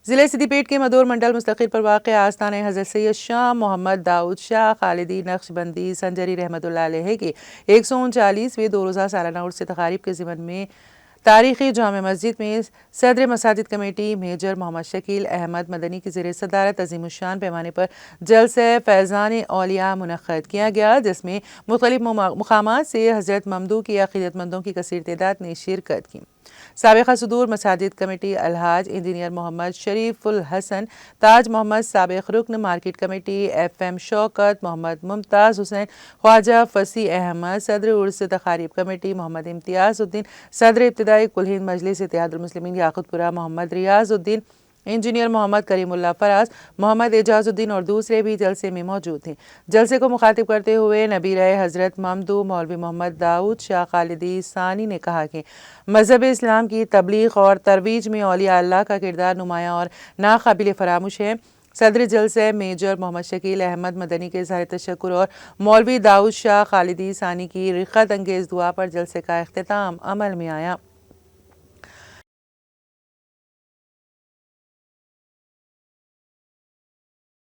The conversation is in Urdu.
ضلع سدی پیٹ کے مدور منڈل مستقل پر واقع آستانہ حضرت سید شاہ محمد داؤد شاہ خالدی نقشبندی سنجری رحمۃ اللہ علیہ کے 139ویں 2 روزہ سالانہ عرس تقاریب کے ضمن میں تاریخی جامع مسجد میں صدر مساجد کمیٹی میجر محمد شکیل احمد مدنی کی زیر صدارت عظیم الشان پیمانے پر جلسہ فیضان اولیاء منعقد کیا گیا، جس میں مختلف مقامات سے حضرت ممدوح کی عقیدت مندوں کی کثیر تعداد نے شرکت کی۔ سابق صدور مساجد کمیٹی الحاج انجینئر محمد شریف الحسن، تاج محمد سابق رکن مارکیٹ کمیٹی ایف ایم شوکت محمد ممتاز حسین، خواجہ فصیح احمد صدر عرس تقاریب کمیٹی محمد امتیاز الدین، صدر ابتدائی کل ہند مجلس اتحاد المسلمین یاقوت پورہ محمد ریاض الدین، انجینئر محمد کریم اللہ فراز، محمد اعجاز الدین اور دوسرے بھی جلسے میں موجود تھے۔ جلسے کو مخاطب کرتے ہوئے نبیرہ حضرت ممدوح مولوی محمد داؤد شاہ خالدی ثانی نے کہا کہ مذہب اسلام کی تبلیغ اور ترویج میں اولیاء اللہ کا کردار نمایاں اور ناقابل فراموش ہے۔ صدر جلسہ میجر محمد شکیل احمد مدنی کے اظہار تشکر اور مولوی داؤد شاہ خالدی ثانی کی رغبت انگیز دعا پر جلسے کا اختتام عمل میں آیا۔